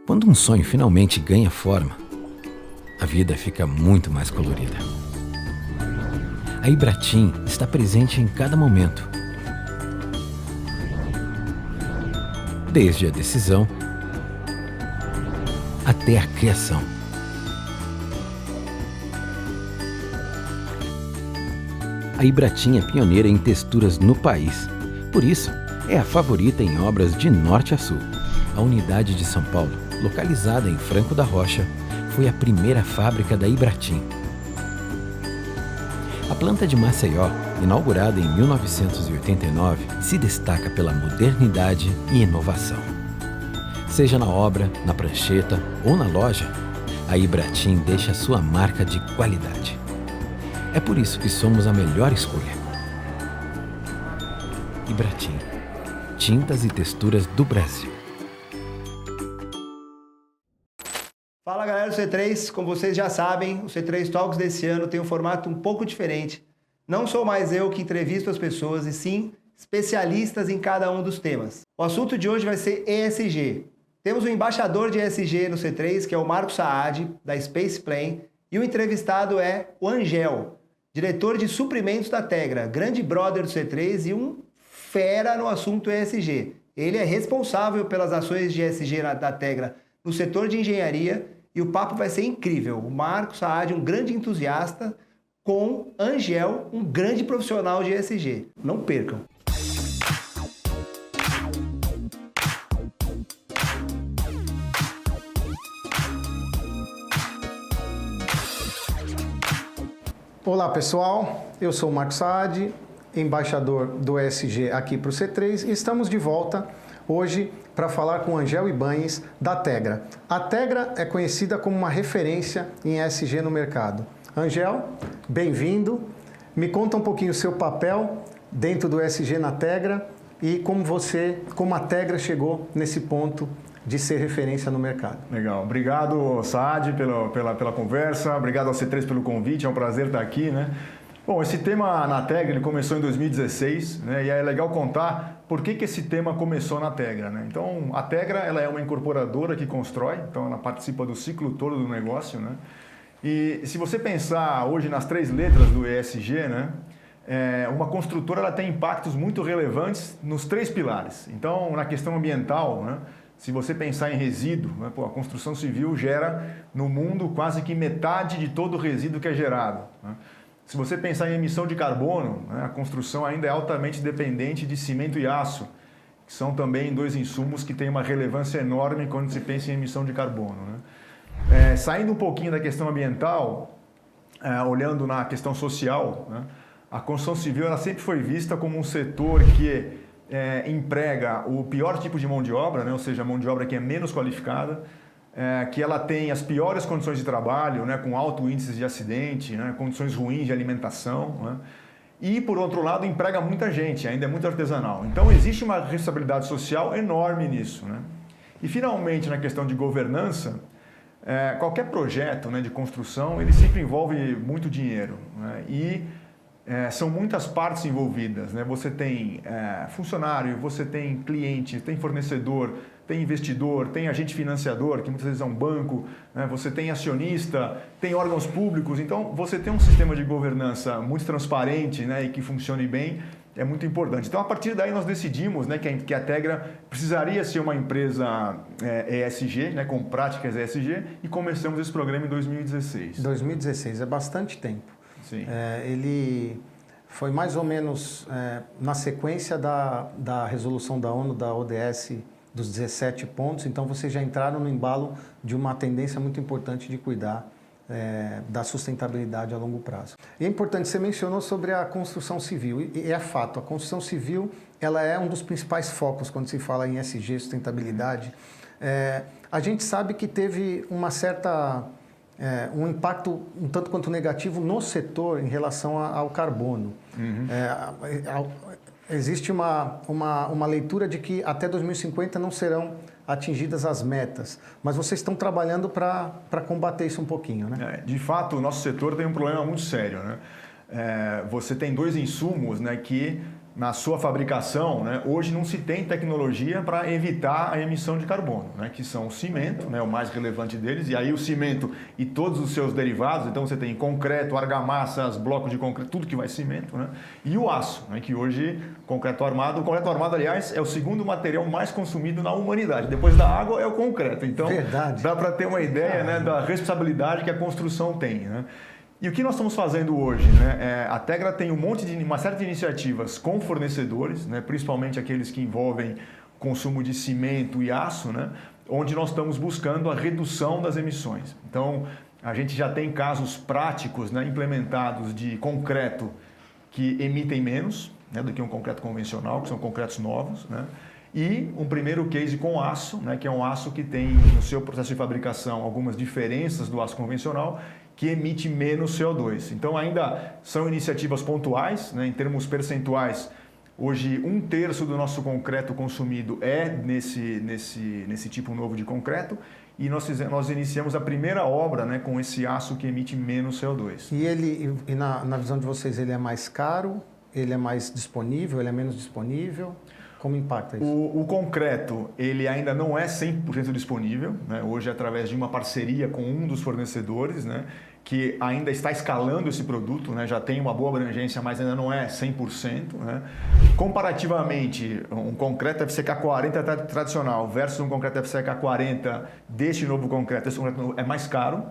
Quando um sonho finalmente ganha forma, a vida fica muito mais colorida. A Ibratim está presente em cada momento, desde a decisão até a criação. A Ibratim é pioneira em texturas no país, por isso é a favorita em obras de norte a sul. A unidade de São Paulo, localizada em Franco da Rocha, foi a primeira fábrica da Ibratim. A planta de Maceió, inaugurada em 1989, se destaca pela modernidade e inovação. Seja na obra, na prancheta ou na loja, a Ibratim deixa sua marca de qualidade. É por isso que somos a melhor escolha. Ibratim, tintas e texturas do Brasil. Fala galera do C3, como vocês já sabem, o C3 Talks desse ano tem um formato um pouco diferente. Não sou mais eu que entrevisto as pessoas, e sim especialistas em cada um dos temas. O assunto de hoje vai ser ESG. Temos um embaixador de ESG no C3, que é o Marco Saad, da Space Plane, e o entrevistado é o Angel, diretor de suprimentos da Tegra, grande brother do C3 e um fera no assunto ESG. Ele é responsável pelas ações de ESG da Tegra no setor de engenharia, e o papo vai ser incrível. O Marco Saad, um grande entusiasta, com Angel, um grande profissional de ESG. Não percam! Olá pessoal, eu sou o Marco Saad, embaixador do ESG aqui para o C3, e estamos de volta hoje para falar com Angel Ibanhes da Tegra. A Tegra é conhecida como uma referência em ESG no mercado. Angel, bem-vindo. Me conta um pouquinho o seu papel dentro do ESG na Tegra e como a Tegra chegou nesse ponto de ser referência no mercado. Legal. Obrigado, Saad, pela conversa. Obrigado ao C3 pelo convite. É um prazer estar aqui, né? Bom, esse tema na Tegra ele começou em 2016, né? E é legal contar por que esse tema começou na Tegra, né? Então, a Tegra ela é uma incorporadora que constrói, então ela participa do ciclo todo do negócio, né? E se você pensar hoje nas 3 letras do ESG, né? Uma construtora ela tem impactos muito relevantes nos 3 pilares. Então, na questão ambiental, né? Se você pensar em resíduo, né? A construção civil gera no mundo quase que metade de todo o resíduo que é gerado, né? Se você pensar em emissão de carbono, né, a construção ainda é altamente dependente de cimento e aço, que são também 2 insumos que têm uma relevância enorme quando se pensa em emissão de carbono, né? Saindo um pouquinho da questão ambiental, olhando na questão social, né, a construção civil ela sempre foi vista como um setor que emprega o pior tipo de mão de obra, né, ou seja, a mão de obra que é menos qualificada, que ela tem as piores condições de trabalho, né, com alto índice de acidente, né, condições ruins de alimentação, né, e, por outro lado, emprega muita gente, ainda é muito artesanal. Então, existe uma responsabilidade social enorme nisso, né? E, finalmente, na questão de governança, qualquer projeto, né, de construção, ele sempre envolve muito dinheiro, né, e são muitas partes envolvidas, né? Você tem funcionário, você tem cliente, tem fornecedor, tem investidor, tem agente financiador, que muitas vezes é um banco, né? Você tem acionista, tem órgãos públicos. Então, você tem um sistema de governança muito transparente, né, e que funcione bem é muito importante. Então, a partir daí, nós decidimos, né, que a Tegra precisaria ser uma empresa ESG, né, com práticas ESG, e começamos esse programa em 2016. 2016, é bastante tempo. Sim. Ele foi mais ou menos na sequência da resolução da ONU, da ODS, dos 17 pontos, então vocês já entraram no embalo de uma tendência muito importante de cuidar da sustentabilidade a longo prazo. E é importante, você mencionou sobre a construção civil, e é fato, a construção civil ela é um dos principais focos quando se fala em ESG, sustentabilidade. A gente sabe que teve uma certa... um impacto um tanto quanto negativo no setor em relação ao carbono. Uhum. Existe uma leitura de que até 2050 não serão atingidas as metas, mas vocês estão trabalhando para combater isso um pouquinho, né? De fato, o nosso setor tem um problema muito sério, né? Você tem 2 insumos, né, que na sua fabricação, né, hoje não se tem tecnologia para evitar a emissão de carbono, né, que são o cimento, né, o mais relevante deles, e aí o cimento e todos os seus derivados, então você tem concreto, argamassas, blocos de concreto, tudo que vai cimento, né, e o aço, né, que hoje o concreto armado, aliás, é o segundo material mais consumido na humanidade, depois da água é o concreto, então Verdade. Dá para ter uma ideia, né, da responsabilidade que a construção tem, né. E o que nós estamos fazendo hoje? Né? A Tegra tem uma série de iniciativas com fornecedores, né? Principalmente aqueles que envolvem consumo de cimento e aço, né? Onde nós estamos buscando a redução das emissões. Então, a gente já tem casos práticos, né, implementados de concreto que emitem menos, né, do que um concreto convencional, que são concretos novos, né? E um primeiro case com aço, né, que é um aço que tem no seu processo de fabricação algumas diferenças do aço convencional, que emite menos CO2. Então ainda são iniciativas pontuais, né, em termos percentuais. Hoje 1/3 do nosso concreto consumido é nesse tipo novo de concreto e nós iniciamos a primeira obra, né, com esse aço que emite menos CO2. E na visão de vocês, ele é mais caro? Ele é mais disponível? Ele é menos disponível? Como impacta isso? O concreto, ele ainda não é 100% disponível, né? Hoje, através de uma parceria com um dos fornecedores, né, que ainda está escalando esse produto, né, já tem uma boa abrangência, mas ainda não é 100%. Né? Comparativamente, um concreto FCK40 tradicional versus um concreto FCK40 deste novo concreto, esse concreto é mais caro.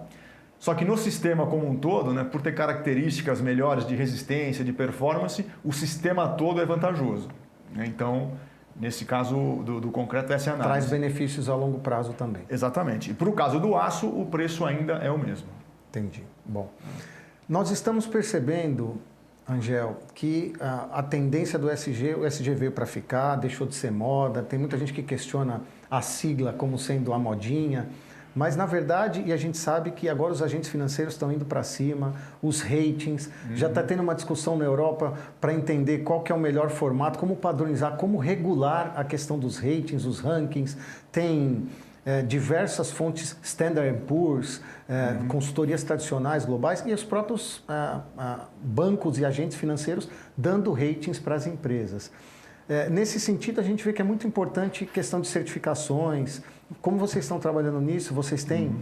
Só que no sistema como um todo, né, por ter características melhores de resistência, de performance, o sistema todo é vantajoso. Então, nesse caso do concreto, essa é a análise. Traz benefícios a longo prazo também. Exatamente. E para o caso do aço, o preço ainda é o mesmo. Entendi. Bom, nós estamos percebendo, Angel, que a tendência do ESG, o ESG veio para ficar, deixou de ser moda, tem muita gente que questiona a sigla como sendo a modinha, mas na verdade, e a gente sabe que agora os agentes financeiros estão indo para cima, os ratings, já está tendo uma discussão na Europa para entender qual que é o melhor formato, como padronizar, como regular a questão dos ratings, os rankings, tem diversas fontes, Standard & Poor's, consultorias tradicionais globais e os próprios bancos e agentes financeiros dando ratings para as empresas. Nesse sentido, a gente vê que é muito importante a questão de certificações. Como vocês estão trabalhando nisso? Vocês têm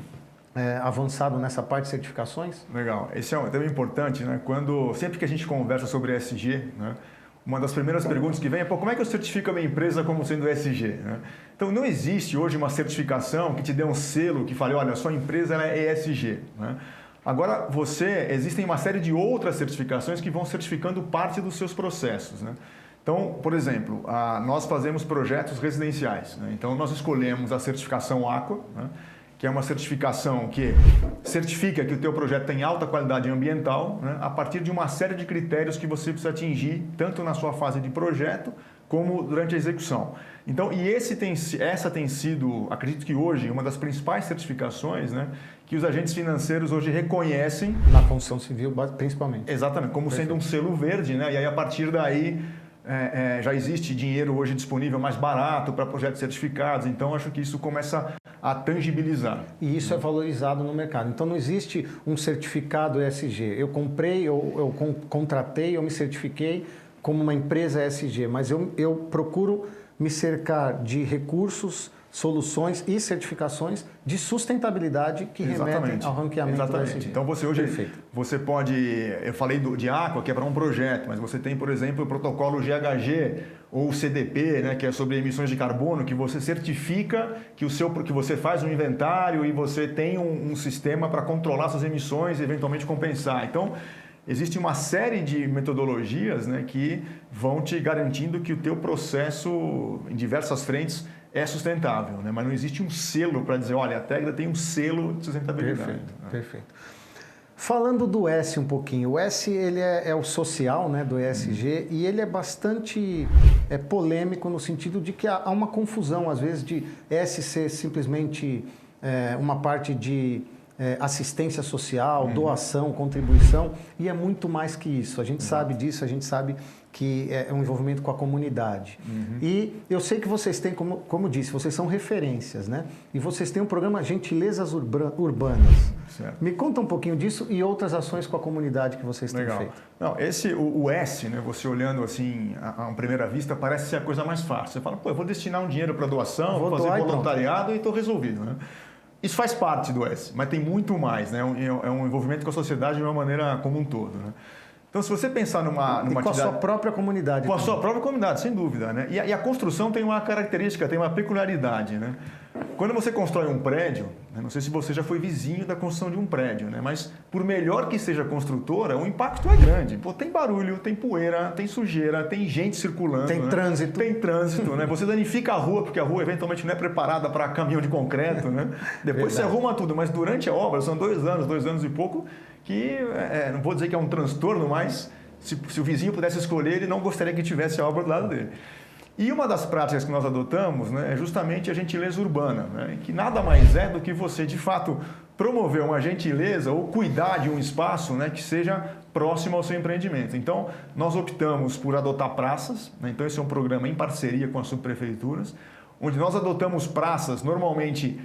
avançado nessa parte de certificações? Legal. Esse é um tema importante, né? Sempre que a gente conversa sobre ESG, né, uma das primeiras perguntas que vem é como é que eu certifico a minha empresa como sendo ESG? Né? Então, não existe hoje uma certificação que te dê um selo que fale, olha, a sua empresa ela é ESG. Né? Agora, existem uma série de outras certificações que vão certificando parte dos seus processos. Né? Então, por exemplo, nós fazemos projetos residenciais. Né? Então, nós escolhemos a certificação Aqua, né? Que é uma certificação que certifica que o teu projeto tem alta qualidade ambiental, né? A partir de uma série de critérios que você precisa atingir, tanto na sua fase de projeto, como durante a execução. Então, essa tem sido, acredito que hoje, uma das principais certificações, né? Que os agentes financeiros hoje reconhecem. Na construção civil, principalmente. Exatamente, como sendo um selo verde, né? E aí, a partir daí, já existe dinheiro hoje disponível mais barato para projetos certificados, então acho que isso começa a tangibilizar. E isso é valorizado no mercado. Então não existe um certificado ESG. Eu comprei, eu contratei, eu me certifiquei como uma empresa ESG, mas eu procuro me cercar de recursos, soluções e certificações de sustentabilidade que remetem ao ranqueamento. Exatamente. Então você hoje, você pode, eu falei de Aqua, que é para um projeto, mas você tem, por exemplo, o protocolo GHG ou o CDP, né, que é sobre emissões de carbono, que você certifica que você faz um inventário e você tem um sistema para controlar suas emissões e eventualmente compensar. Então, existe uma série de metodologias, né, que vão te garantindo que o teu processo em diversas frentes é sustentável, né? Mas não existe um selo para dizer, olha, a Tegra tem um selo de sustentabilidade. Perfeito, perfeito. Falando do S um pouquinho, o S ele é o social, né, do ESG e ele é bastante polêmico no sentido de que há uma confusão, às vezes, de S ser simplesmente uma parte de assistência social, doação, contribuição, e é muito mais que isso. A gente sabe disso, a gente sabe que é um envolvimento com a comunidade. E eu sei que vocês têm, como disse, vocês são referências, né? E vocês têm um programa Gentilezas Urbanas. Certo. Me conta um pouquinho disso e outras ações com a comunidade que vocês têm feito. Não, o S, né, você olhando assim a uma primeira vista, parece ser a coisa mais fácil. Você fala, pô, eu vou destinar um dinheiro para doação, vou fazer voluntariado e estou resolvido, né? Isso faz parte do S, mas tem muito mais, né? É um envolvimento com a sociedade de uma maneira como um todo, né? Então, se você pensar numa com atividade... a sua própria comunidade. Com a sua própria comunidade, sem dúvida, né? E a construção tem uma característica, tem uma peculiaridade, né? Quando você constrói um prédio, né? Não sei se você já foi vizinho da construção de um prédio, né? Mas por melhor que seja a construtora, o impacto é grande. Pô, tem barulho, tem poeira, tem sujeira, tem gente circulando. Tem, né? Trânsito. Tem trânsito, né? Você danifica a rua, porque a rua eventualmente não é preparada para caminhão de concreto, né? Depois você arruma tudo, mas durante a obra, são 2 anos e pouco, que não vou dizer que é um transtorno, mas se o vizinho pudesse escolher, ele não gostaria que tivesse a obra do lado dele. E uma das práticas que nós adotamos, né, é justamente a gentileza urbana, né, que nada mais é do que você, de fato, promover uma gentileza ou cuidar de um espaço, né, que seja próximo ao seu empreendimento. Então, nós optamos por adotar praças, né, então esse é um programa em parceria com as subprefeituras, onde nós adotamos praças normalmente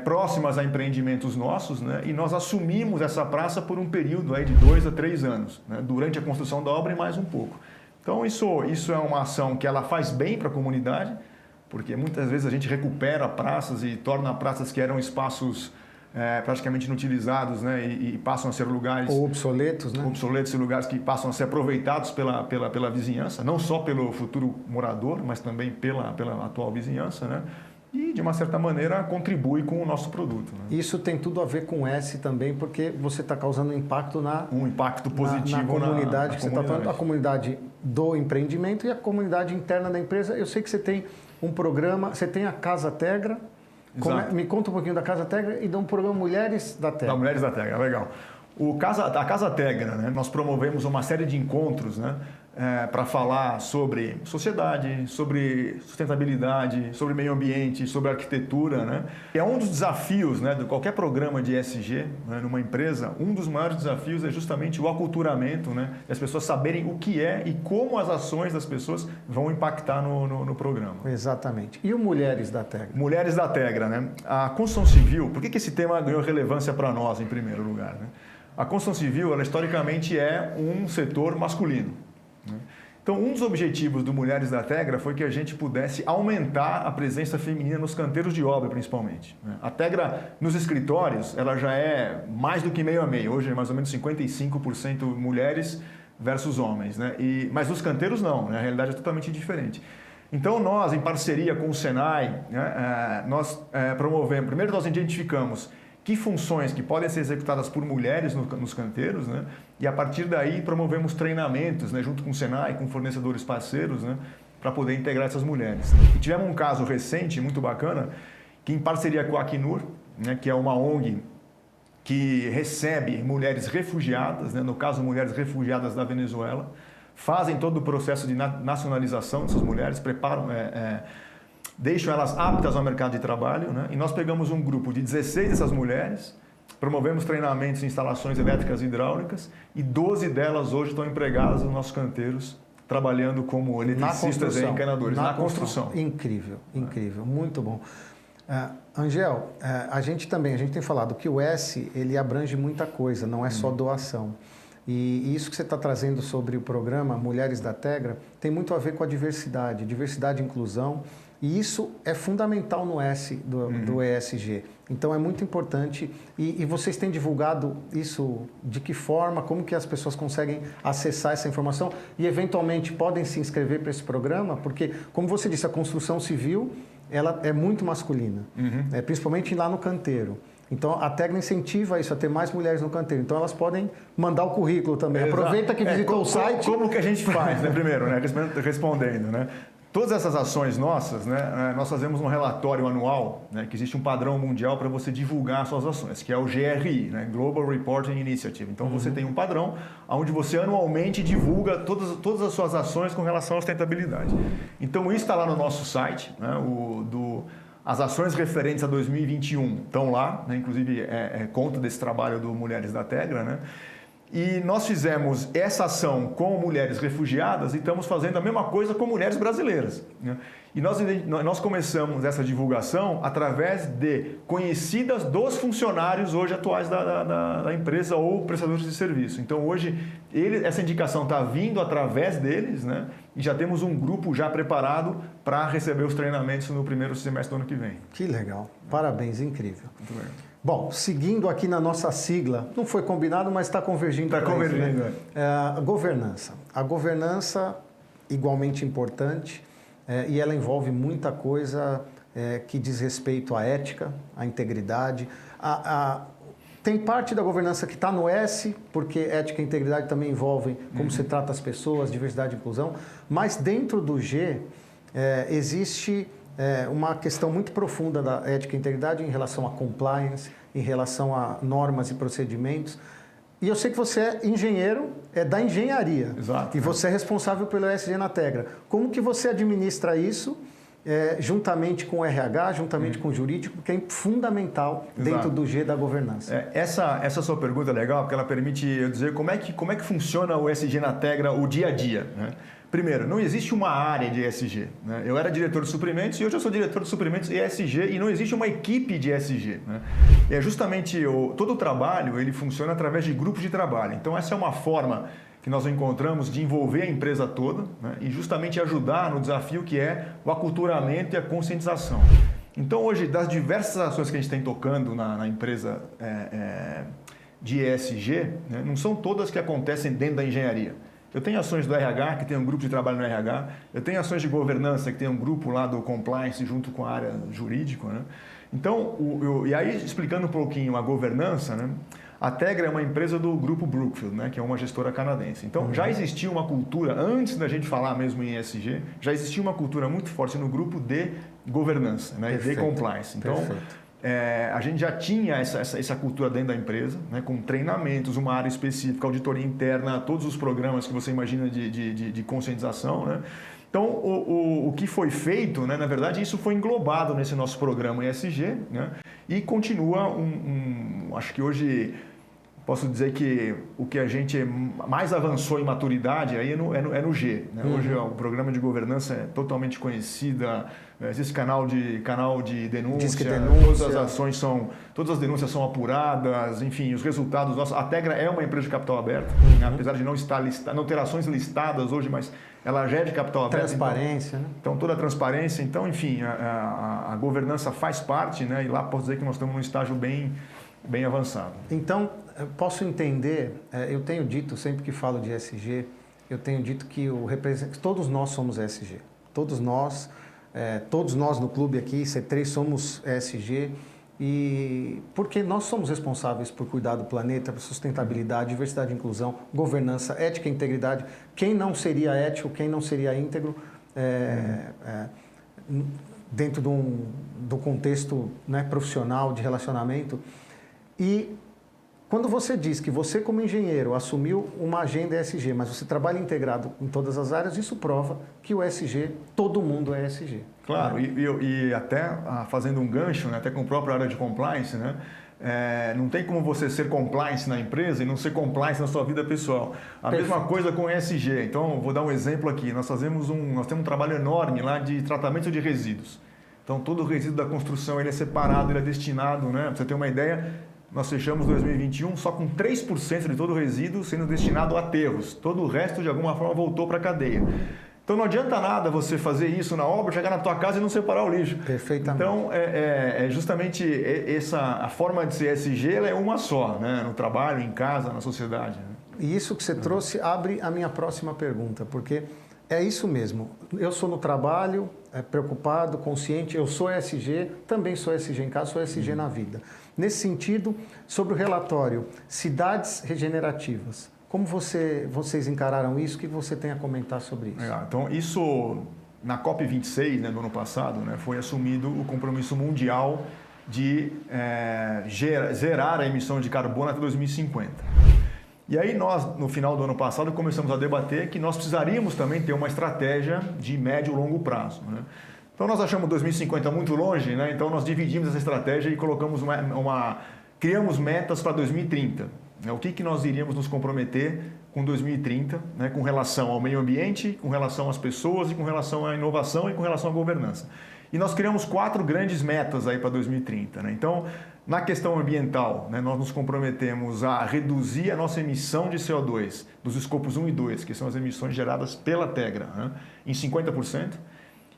próximas a empreendimentos nossos, né, e nós assumimos essa praça por um período aí de 2 a 3 anos, né, durante a construção da obra e mais um pouco. Então, isso é uma ação que ela faz bem para a comunidade, porque muitas vezes a gente recupera praças e torna praças que eram espaços praticamente inutilizados, né, e passam a ser lugares... Ou obsoletos, né? Obsoletos e lugares que passam a ser aproveitados pela vizinhança, não só pelo futuro morador, mas também pela atual vizinhança, né? E, de uma certa maneira, contribui com o nosso produto. Né? Isso tem tudo a ver com o S também, porque você está causando impacto um impacto positivo na comunidade. Na você está falando a comunidade do empreendimento e a comunidade interna da empresa. Eu sei que você tem um programa, você tem a Casa Tegra. Me conta um pouquinho da Casa Tegra e de um programa Mulheres da Tegra. Mulheres da Tegra, legal. A Casa Tegra, né? Nós promovemos uma série de encontros, né? Para falar sobre sociedade, sobre sustentabilidade, sobre meio ambiente, sobre arquitetura, né? É um dos desafios, né, de qualquer programa de ESG, né, numa empresa, um dos maiores desafios é justamente o aculturamento, né? E as pessoas saberem o que é e como as ações das pessoas vão impactar no programa. Exatamente. E o Mulheres da Tegra? Mulheres da Tegra, né? A construção civil, por que esse tema ganhou relevância para nós em primeiro lugar, né? A construção civil, ela historicamente é um setor masculino. Então, um dos objetivos do Mulheres da Tegra foi que a gente pudesse aumentar a presença feminina nos canteiros de obra, principalmente. A Tegra, nos escritórios, ela já é mais do que meio a meio. Hoje é mais ou menos 55% mulheres versus homens, né? Mas nos canteiros não, né? A realidade é totalmente diferente. Então, nós, em parceria com o Senai, né, nós promovemos... Primeiro, nós identificamos que funções que podem ser executadas por mulheres nos canteiros, né? E a partir daí promovemos treinamentos, né, junto com o Senai, com fornecedores parceiros, né, para poder integrar essas mulheres. E tivemos um caso recente, muito bacana, que em parceria com a Acnur, né, que é uma ONG que recebe mulheres refugiadas, né, no caso mulheres refugiadas da Venezuela, fazem todo o processo de nacionalização dessas mulheres, preparam... deixam elas aptas ao mercado de trabalho, né? E nós pegamos um grupo de 16 dessas mulheres, promovemos treinamentos em instalações elétricas e hidráulicas e 12 delas hoje estão empregadas nos nossos canteiros, trabalhando como eletricistas e encanadores na construção. Incrível, incrível, muito bom. Angel, a gente tem falado que o S ele abrange muita coisa, não é só doação. E isso que você está trazendo sobre o programa Mulheres da Tegra tem muito a ver com a diversidade e inclusão. E isso é fundamental no S do ESG. Então é muito importante. E vocês têm divulgado isso de que forma, como que as pessoas conseguem acessar essa informação e eventualmente podem se inscrever para esse programa? Porque, como você disse, a construção civil ela é muito masculina, principalmente lá no canteiro. Então, a Tegra incentiva isso, a ter mais mulheres no canteiro. Então, elas podem mandar o currículo também. Exato. Aproveita que visitou o site. Como que a gente faz, né? Primeiro, né? Respondendo, né? Todas essas ações nossas, né? Nós fazemos um relatório anual, né? Que existe um padrão mundial para você divulgar as suas ações, que é o GRI, né? Global Reporting Initiative. Então, você tem um padrão onde você anualmente divulga todas as suas ações com relação à sustentabilidade. Então, isso está lá no nosso site, né? As ações referentes a 2021 estão lá, né? Inclusive conta desse trabalho do Mulheres da Tegra, né? E nós fizemos essa ação com mulheres refugiadas e estamos fazendo a mesma coisa com mulheres brasileiras, né? E nós começamos essa divulgação através de conhecidas dos funcionários hoje atuais da empresa ou prestadores de serviço. Então hoje essa indicação está vindo através deles, né? E já temos um grupo já preparado para receber os treinamentos no primeiro semestre do ano que vem. Que legal, parabéns, incrível. Muito bem. Bom, seguindo aqui na nossa sigla, não foi combinado, mas está convergindo. Está convergindo, né? A governança. A governança, igualmente importante, e ela envolve muita coisa que diz respeito à ética, à integridade. Tem parte da governança que está no S, porque ética e integridade também envolvem como você trata as pessoas, diversidade e inclusão, mas dentro do G existe uma questão muito profunda da ética e integridade em relação a compliance, em relação a normas e procedimentos. E eu sei que você é engenheiro, da engenharia. Exato. E você é responsável pelo ESG na Tegra. Como que você administra isso, juntamente com o RH, juntamente com o jurídico, que é fundamental dentro do G da governança? Essa sua pergunta é legal, porque ela permite eu dizer como é que funciona o ESG na Tegra, o dia a dia, né? Primeiro, não existe uma área de ESG, né? Eu era diretor de suprimentos e hoje eu sou diretor de suprimentos ESG e não existe uma equipe de ESG, né? É justamente todo o trabalho ele funciona através de grupos de trabalho. Então essa é uma forma que nós encontramos de envolver a empresa toda, né? E justamente ajudar no desafio que é o aculturamento e a conscientização. Então hoje, das diversas ações que a gente tem tocando na empresa de ESG, né? Não são todas que acontecem dentro da engenharia. Eu tenho ações do RH, que tem um grupo de trabalho no RH. Eu tenho ações de governança, que tem um grupo lá do compliance junto com a área jurídica, né? Então, e aí explicando um pouquinho a governança, né? A Tegra é uma empresa do grupo Brookfield, né? Que é uma gestora canadense. Então, já existia uma cultura, antes da gente falar mesmo em ESG, já existia uma cultura muito forte no grupo de governança, né? E de compliance. Então, a gente já tinha essa cultura dentro da empresa, né, com treinamentos, uma área específica, auditoria interna, todos os programas que você imagina de conscientização, né? Então, o que foi feito, né, na verdade, isso foi englobado nesse nosso programa ESG, né, e continua acho que hoje posso dizer que o que a gente mais avançou em maturidade aí é no G, né? Hoje o programa de governança é totalmente conhecida, existe canal de denúncia, todas as ações todas as denúncias são apuradas, enfim, os resultados nossos. A Tegra é uma empresa de capital aberto, né? Apesar de não ter ações listadas hoje, mas ela já é de capital aberto. Transparência, né? Então toda a transparência, então enfim, a governança faz parte, né? E lá posso dizer que nós estamos num estágio bem avançado. Então, eu posso entender, eu tenho dito, sempre que falo de ESG, eu tenho dito que todos nós somos ESG. Todos nós no clube aqui, C3, somos ESG, e porque nós somos responsáveis por cuidar do planeta, por sustentabilidade, diversidade e inclusão, governança, ética e integridade. Quem não seria ético, quem não seria íntegro, dentro do contexto, né, profissional, de relacionamento. E quando você diz que você, como engenheiro, assumiu uma agenda ESG, mas você trabalha integrado em todas as áreas, isso prova que o ESG, todo mundo é ESG. Claro, né? e até fazendo um gancho, né, até com a própria área de compliance, né, não tem como você ser compliance na empresa e não ser compliance na sua vida pessoal. A mesma coisa com ESG. Então, vou dar um exemplo aqui. Nós temos um trabalho enorme lá de tratamento de resíduos. Então, todo o resíduo da construção ele é separado, ele é destinado, né, para você ter uma ideia. Nós fechamos 2021 só com 3% de todo o resíduo sendo destinado a aterros. Todo o resto, de alguma forma, voltou para a cadeia. Então, não adianta nada você fazer isso na obra, chegar na tua casa e não separar o lixo. Perfeitamente. Então, justamente a forma de ser ESG ela é uma só, né? No trabalho, em casa, na sociedade. Né? E isso que você trouxe abre a minha próxima pergunta, porque é isso mesmo. Eu sou no trabalho, preocupado, consciente, eu sou ESG, também sou ESG em casa, sou ESG na vida. Nesse sentido, sobre o relatório Cidades Regenerativas, como vocês encararam isso? O que você tem a comentar sobre isso? Então, isso, na COP26, né, do ano passado, né, foi assumido o compromisso mundial de zerar a emissão de carbono até 2050. E aí nós, no final do ano passado, começamos a debater que nós precisaríamos também ter uma estratégia de médio e longo prazo, né? Então nós achamos 2050 muito longe, né? Então nós dividimos essa estratégia e colocamos criamos metas para 2030. Né? O que nós iríamos nos comprometer com 2030, né? Com relação ao meio ambiente, com relação às pessoas e com relação à inovação e com relação à governança. E nós criamos 4 grandes metas aí para 2030. Né? Então, na questão ambiental, né, nós nos comprometemos a reduzir a nossa emissão de CO2 dos escopos 1 e 2, que são as emissões geradas pela Tegra, né, em 50%,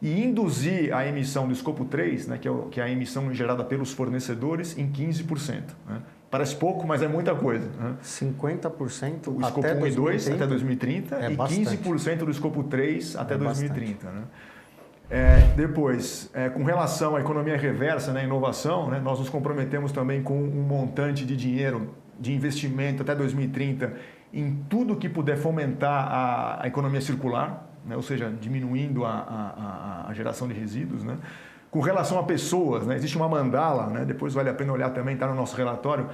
e induzir a emissão do escopo 3, né, que é a emissão gerada pelos fornecedores, em 15%. Né? Parece pouco, mas é muita coisa. Né? 50% o escopo 1 e 2 até 2030 e bastante. 15% do escopo 3 até 2030. Né? Depois, com relação à economia reversa, né, inovação, né, nós nos comprometemos também com um montante de dinheiro de investimento até 2030 em tudo que puder fomentar a economia circular, né, ou seja, diminuindo a geração de resíduos. Né. Com relação a pessoas, né, existe uma mandala, né, depois vale a pena olhar também, está no nosso relatório,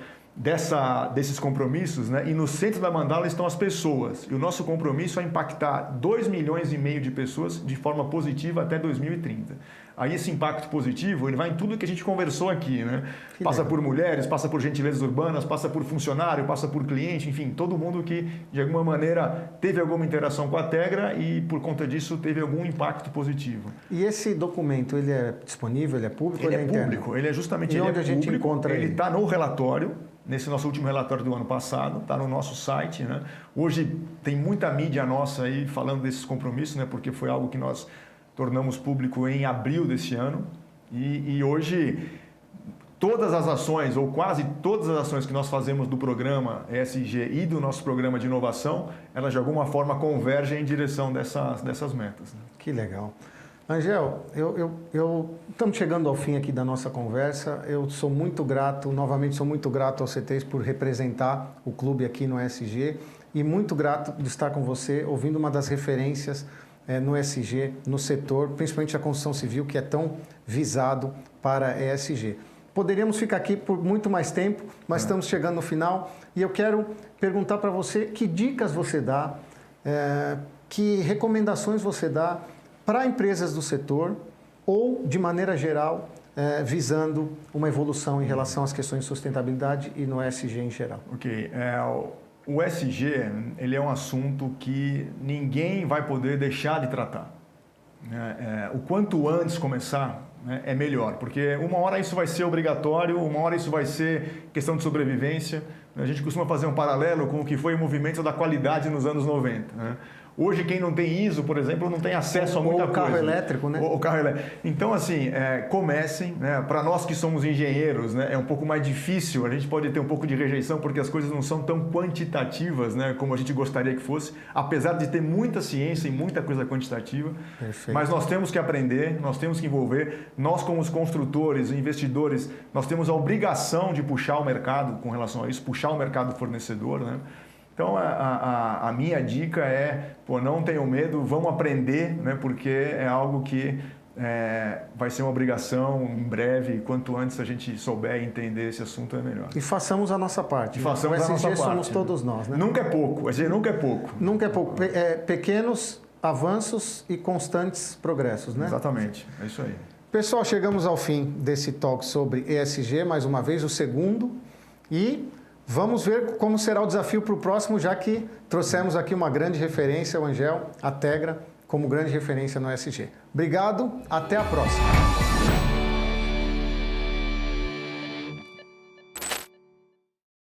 desses compromissos, né? E no centro da mandala estão as pessoas. E o nosso compromisso é impactar 2,5 milhões de pessoas de forma positiva até 2030. Aí esse impacto positivo, ele vai em tudo que a gente conversou aqui, né? Passa por mulheres, passa por gentilezas urbanas, passa por funcionário, passa por cliente, enfim, todo mundo que de alguma maneira teve alguma interação com a Tegra e por conta disso teve algum impacto positivo. E esse documento, ele é disponível, ele é público? Ele é público, ele é justamente onde a gente público, encontra ele? Ele está no relatório. Nesse nosso último relatório do ano passado, está no nosso site. Né? Hoje tem muita mídia nossa aí falando desses compromissos, né? Porque foi algo que nós tornamos público em abril desse ano. E hoje todas as ações, ou quase todas as ações que nós fazemos do programa ESG e do nosso programa de inovação, elas de alguma forma convergem em direção dessas metas. Né? Que legal. Angel, estamos chegando ao fim aqui da nossa conversa. Eu sou muito grato, novamente sou muito grato ao C3 por representar o clube aqui no ESG e muito grato de estar com você, ouvindo uma das referências no ESG, no setor, principalmente a construção civil, que é tão visado para ESG. Poderíamos ficar aqui por muito mais tempo, mas estamos chegando no final e eu quero perguntar para você que dicas você dá, que recomendações você dá para empresas do setor ou, de maneira geral, visando uma evolução em relação às questões de sustentabilidade e no ESG em geral. Ok. O ESG ele é um assunto que ninguém vai poder deixar de tratar. O quanto antes começar, né, é melhor, porque uma hora isso vai ser obrigatório, uma hora isso vai ser questão de sobrevivência. A gente costuma fazer um paralelo com o que foi o movimento da qualidade nos anos 90. Né? Hoje, quem não tem ISO, por exemplo, não tem acesso a muita coisa. Ou o carro elétrico, né? O carro elétrico. Então, assim, comecem. Né? Para nós que somos engenheiros, né, é um pouco mais difícil. A gente pode ter um pouco de rejeição porque as coisas não são tão quantitativas, né, como a gente gostaria que fosse, apesar de ter muita ciência e muita coisa quantitativa. Perfeito. Mas nós temos que aprender, nós temos que envolver. Nós, como os construtores, investidores, nós temos a obrigação de puxar o mercado com relação a isso, puxar o mercado fornecedor, né? Então, a minha dica é, não tenham medo, vamos aprender, né, porque é algo que vai ser uma obrigação em breve, quanto antes a gente souber e entender esse assunto é melhor. E façamos a nossa parte. E façamos o a nossa ESG parte. somos todos nós, né? Nunca é pouco, a gente nunca é pouco. Nunca é pouco. Pequenos avanços e constantes progressos, né? Exatamente, é isso aí. Pessoal, chegamos ao fim desse talk sobre ESG, mais uma vez, o segundo, e vamos ver como será o desafio para o próximo, já que trouxemos aqui uma grande referência, o Angel, a Tegra, como grande referência no ESG. Obrigado, até a próxima.